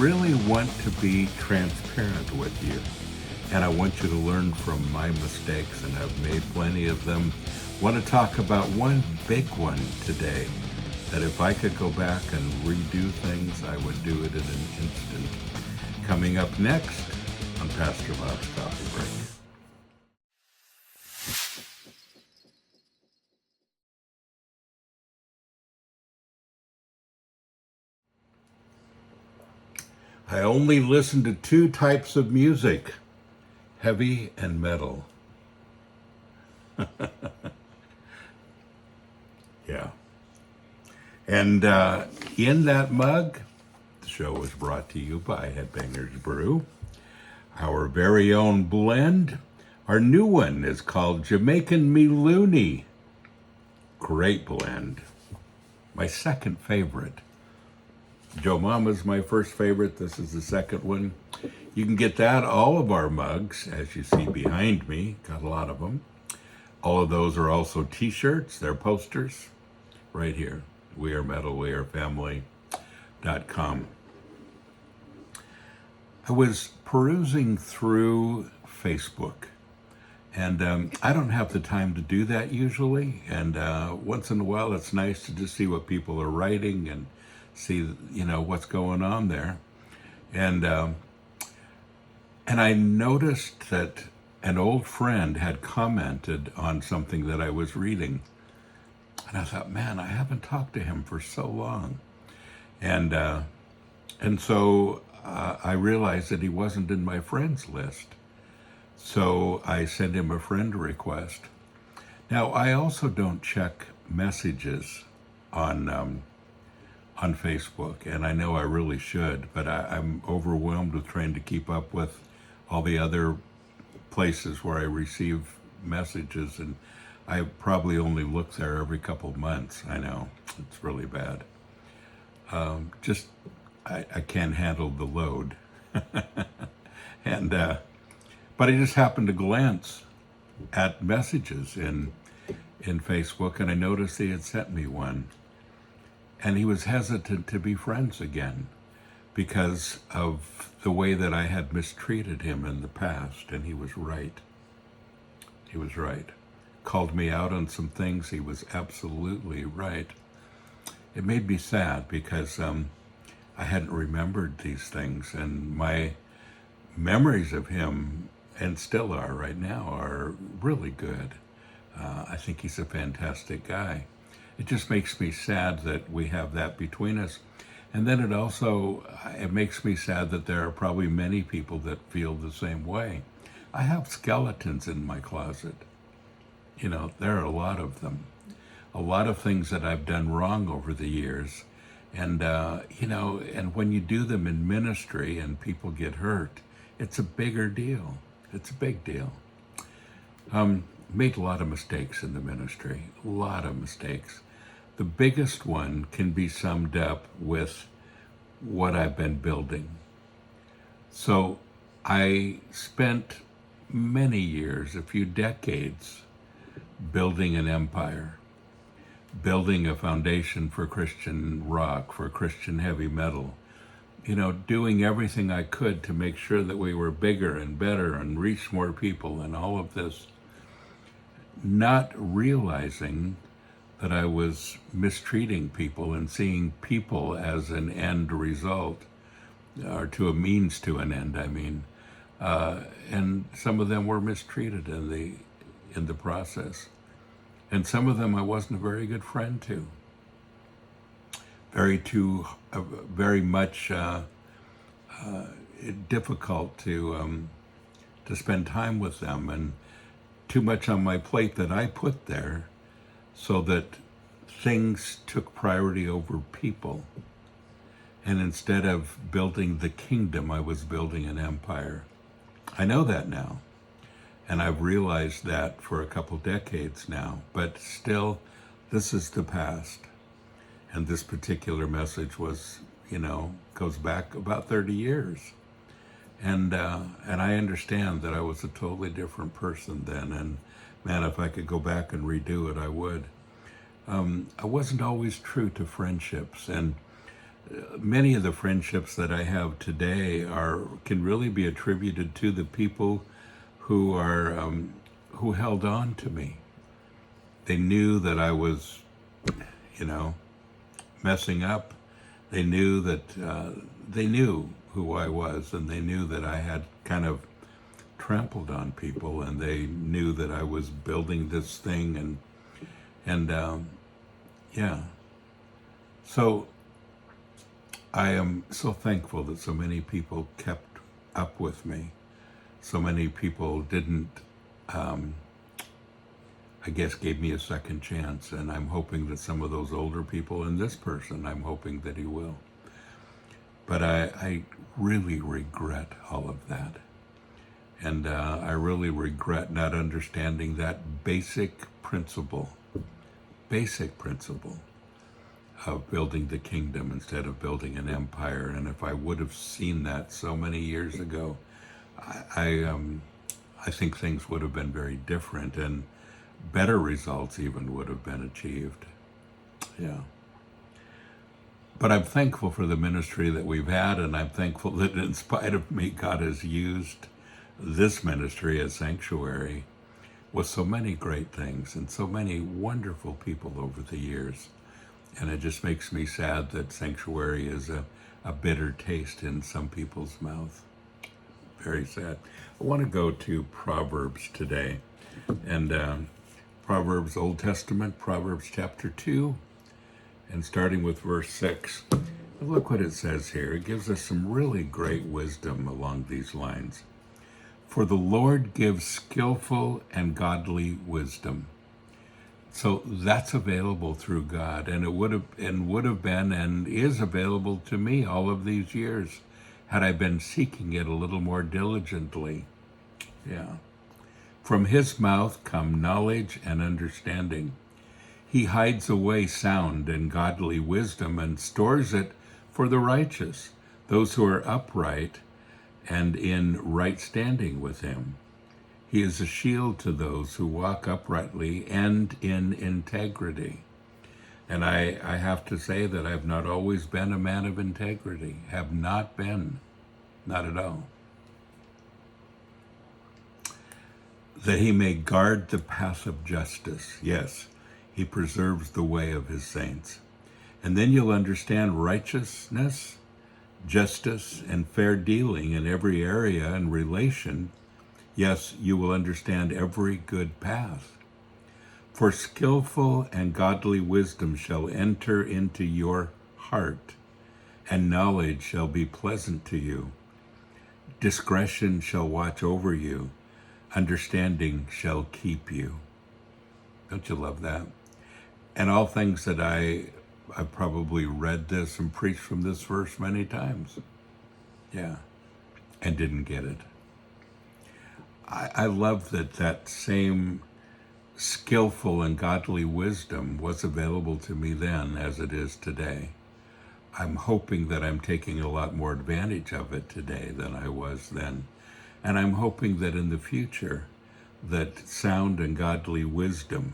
really want to be transparent with you. And I want you to learn from my mistakes, and I've made plenty of them. Want to talk about one big one today, that if I could go back and redo things, I would do it in an instant. Coming up next on Pastor Bob's Coffee Break. I only listen to two types of music, heavy and metal. Yeah. And in that mug, the show was brought to you by HEADBANGERS BREW. Our very own blend. Our new one is called Jamaican Me Looney. Great blend. My second favorite. Joe Mama's my first favorite. This is the second one. You can get that, all of our mugs, as you see behind me. Got a lot of them. All of those are also t-shirts. They're posters right here. We are metal, we are family.com. I was perusing through Facebook, and I don't have the time to do that usually. And once in a while, it's nice to just see what people are writing and see, what's going on there. And I noticed that an old friend had commented on something that I was reading. And I thought, man, I haven't talked to him for so long. And so I realized that he wasn't in my friends list. So I sent him a friend request. Now, I also don't check messages on Facebook, and I know I really should, but I'm overwhelmed with trying to keep up with all the other places where I receive messages, and I probably only look there every couple of months. I know, it's really bad. I can't handle the load. And but I just happened to glance at messages in Facebook, and I noticed he had sent me one. And he was hesitant to be friends again because of the way that I had mistreated him in the past. And he was right. He was right. Called me out on some things. He was absolutely right. It made me sad because I hadn't remembered these things. And my memories of him, and still are right now, are really good. I think he's a fantastic guy. It just makes me sad that we have that between us. And then it makes me sad that there are probably many people that feel the same way. I have skeletons in my closet. There are a lot of them. A lot of things that I've done wrong over the years. And, and when you do them in ministry and people get hurt, it's a bigger deal. It's a big deal. Made a lot of mistakes in the ministry, a lot of mistakes. The biggest one can be summed up with what I've been building. So I spent many years, a few decades, building an empire, building a foundation for Christian rock, for Christian heavy metal, doing everything I could to make sure that we were bigger and better and reach more people and all of this, not realizing that I was mistreating people and seeing people as an end result, or to a means to an end, I mean. And some of them were mistreated in the process. And some of them I wasn't a very good friend to. Very much difficult to spend time with them, and too much on my plate that I put there so that things took priority over people. And instead of building the kingdom, I was building an empire. I know that now. And I've realized that for a couple decades now. But still, this is the past. And this particular message was, goes back about 30 years. And I understand that I was a totally different person then. And man, if I could go back and redo it, I would. I wasn't always true to friendships. And many of the friendships that I have today can really be attributed to the people who who held on to me. They knew that I was, messing up. They knew that they knew who I was, and they knew that I had kind of trampled on people, and they knew that I was building this thing, and yeah. So I am so thankful that so many people kept up with me. So many people didn't, I guess, gave me a second chance, and I'm hoping that some of those older people, and this person, I'm hoping that he will. But I really regret all of that. And I really regret not understanding that basic principle of building the kingdom instead of building an empire. And if I would have seen that so many years ago, I think things would have been very different, and better results even would have been achieved. Yeah. But I'm thankful for the ministry that we've had, and I'm thankful that in spite of me, God has used this ministry as Sanctuary with so many great things and so many wonderful people over the years. And it just makes me sad that Sanctuary is a bitter taste in some people's mouth. Very sad. I want to go to Proverbs today. And Proverbs, Old Testament, Proverbs chapter 2, and starting with verse 6. Look what it says here. It gives us some really great wisdom along these lines. For the Lord gives skillful and godly wisdom. So that's available through God, and it would have been and is available to me all of these years had I been seeking it a little more diligently. Yeah. From his mouth come knowledge and understanding. He hides away sound and godly wisdom and stores it for the righteous, those who are upright and in right standing with him. He is a shield to those who walk uprightly and in integrity. And I have to say that I've not always been a man of integrity. Have not been. Not at all. That he may guard the path of justice. Yes, he preserves the way of his saints. And then you'll understand righteousness, justice, and fair dealing in every area and relation. Yes, you will understand every good path. For skillful and godly wisdom shall enter into your heart, and knowledge shall be pleasant to you. Discretion shall watch over you. Understanding shall keep you. Don't you love that? And all things that I've probably read this and preached from this verse many times. Yeah. And didn't get it. I love that same skillful and godly wisdom was available to me then as it is today. I'm hoping that I'm taking a lot more advantage of it today than I was then. And I'm hoping that in the future, that sound and godly wisdom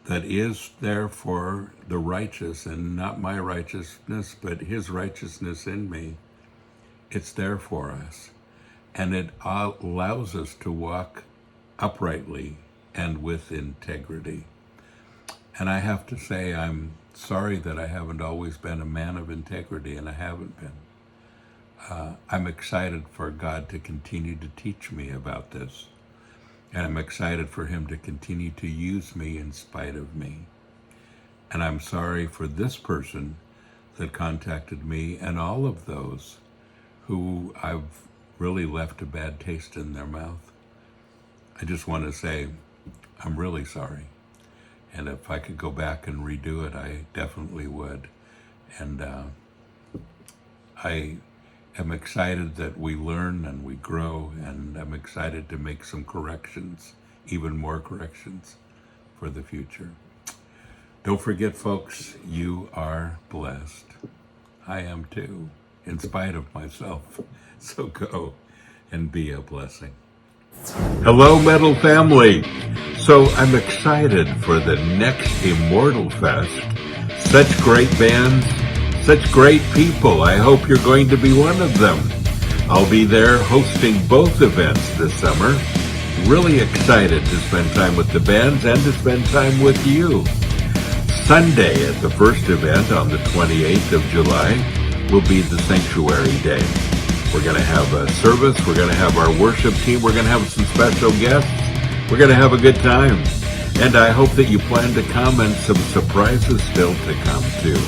that is there for the righteous, and not my righteousness, but his righteousness in me, it's there for us. And it allows us to walk uprightly and with integrity. And I have to say, I'm sorry that I haven't always been a man of integrity, and I haven't been. I'm excited for God to continue to teach me about this. And I'm excited for him to continue to use me in spite of me. And I'm sorry for this person that contacted me and all of those who I've really left a bad taste in their mouth. I just want to say, I'm really sorry. And if I could go back and redo it, I definitely would. And I am excited that we learn and we grow, and I'm excited to make some corrections, even more corrections for the future. Don't forget, folks, you are blessed. I am too, in spite of myself. So go and be a blessing. Hello, Metal family. So I'm excited for the next Immortal Fest. Such great bands, Such great people. I hope you're going to be one of them. I'll be there hosting both events this summer. Really excited to spend time with the bands and to spend time with you. Sunday at the first event on the 28th of July will be the Sanctuary Day. We're going to have a service. We're going to have our worship team. We're going to have some special guests. We're going to have a good time. And I hope that you plan to come, and some surprises still to come too.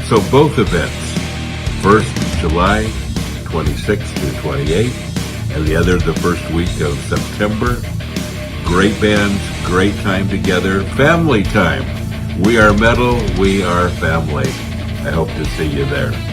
So both events, first July 26th through 28th, and the other the first week of September. Great bands, great time together, family time. We are metal, we are family. I hope to see you there.